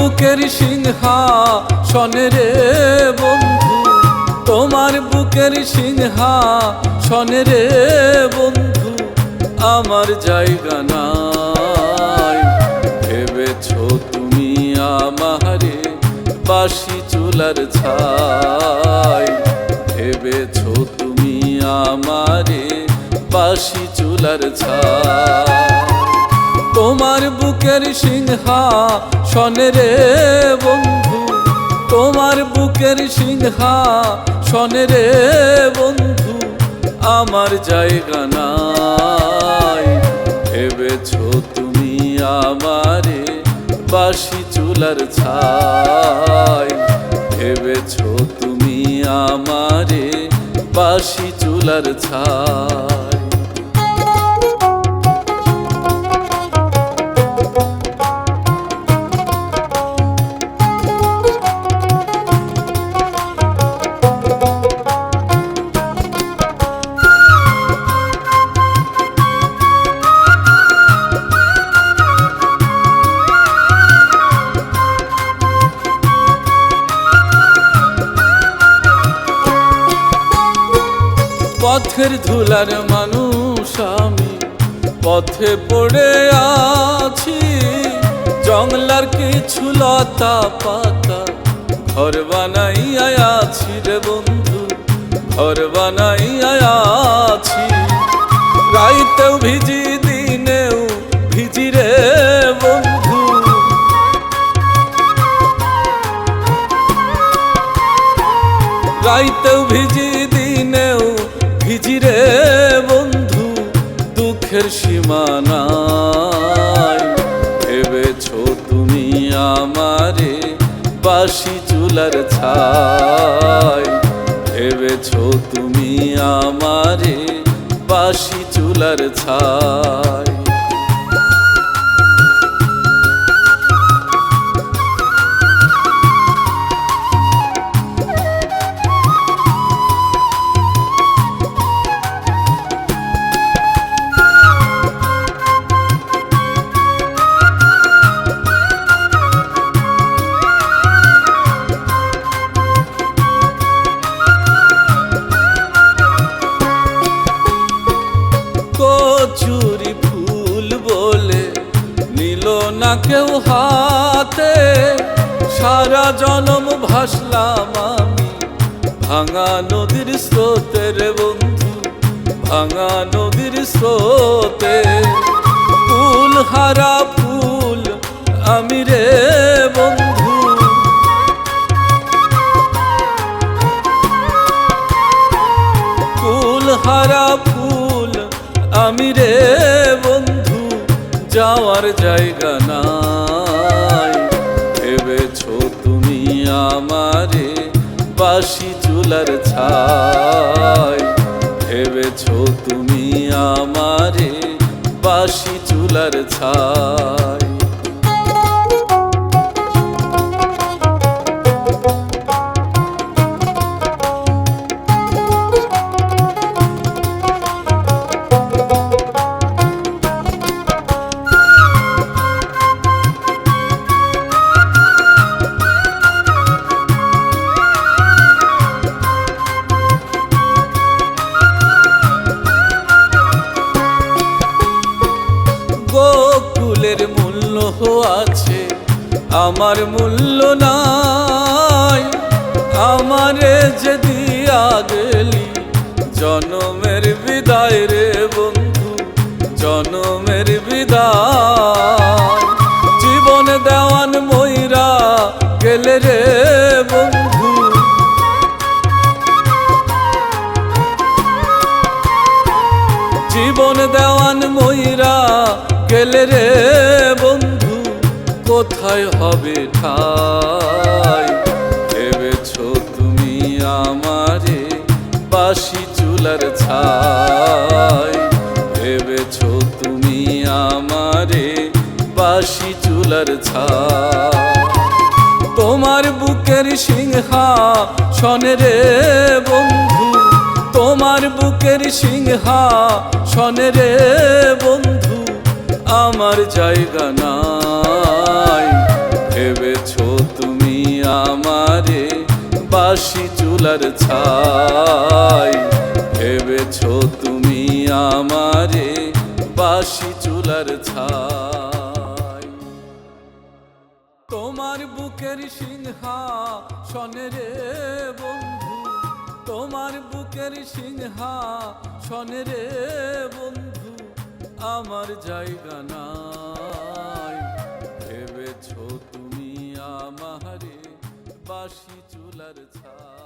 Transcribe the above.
বুকের সিংহাসনে রে বন্ধু, তোমার বুকের সিংহাসনে রে বন্ধু আমার জায়গা নাই। ভেবেছো তুমি আমারে বাসি চুলার ছাই, ভেবেছো তুমি আমারে বাসি চুলার ছাই। তোমার বুকের সিংহাসনে রে বন্ধু, তোমার বুকের সিংহাসনে রে বন্ধু আমার জায়গা নাই। ভেবেছো তুমি আমারে বাসি চুলার ছাই, ভেবেছো তুমি আমারে বাসি চুলার ছাই। পথের ধুলার মানুষ আমি, পথে পড়ে আছি। জংলার কিছু লতা পাতা ঘর বানাইয়া আছি রে বন্ধু, ঘর বানাইয়া আছি। রাইতেও ভিজি দিনেও ভিজি রে বন্ধু, রাইতেও ভিজি দিনেও ভিজি রে বন্ধু দুঃখের সীমা নাই। ভেবেছো তুমি আমারে বাসি চুলার ছাই, ভেবেছো তুমি আমারে বাসি চুলার ছাই। কচুরি ফুল বলে নিল না কেউ হাতে, সারা জনম ভাসলাম আমি ভাঙা নদীর স্রোতে রে বন্ধু, ভাঙা নদীর স্রোতে। ফুল হারা ফুল আমি রে বন্ধু, ফুল হারা ফুল আমি রে বন্ধু যাওয়ার জায়গা নাই। ভেবেছো তুমি আমারে বাসি চুলার ছাই, ভেবেছো তুমি আমারে বাসি চুলার ছাই। গোকুলের মূল্য আছে আমার মূল্য নাই, আমারে যে দিয়া গেলি জনমের বিদায় রে বন্ধু, জনমের বিদায়। জীবন দেওয়ান মইরা গেলে রে বন্ধু, জীবন দেওয়ান মইরা গেলে রে বন্ধু কোথায় হবে ঠাই। ভেবেছো তুমি আমারে বাসি চুলার ছাই, ভেবেছো তুমি আমারে বাসি চুলার ছাই। তোমার বুকের সিংহাসনে রে বন্ধু, তোমার বুকের সিংহাসনে রে বন্ধু আমার জায়গা নাই। ভেবেছো তুমি আমারে বাসি চুলার ছাই, ভেবেছো তুমি আমারে বাসি চুলার ছাই। তোমার বুকের সিংহাসনে রে বন্ধু, তোমার বুকের সিংহাসনে রে বন্ধু আমার জায়গা নাই, ভেবেছো তুমি আমারে বাসি চুলার ছাই।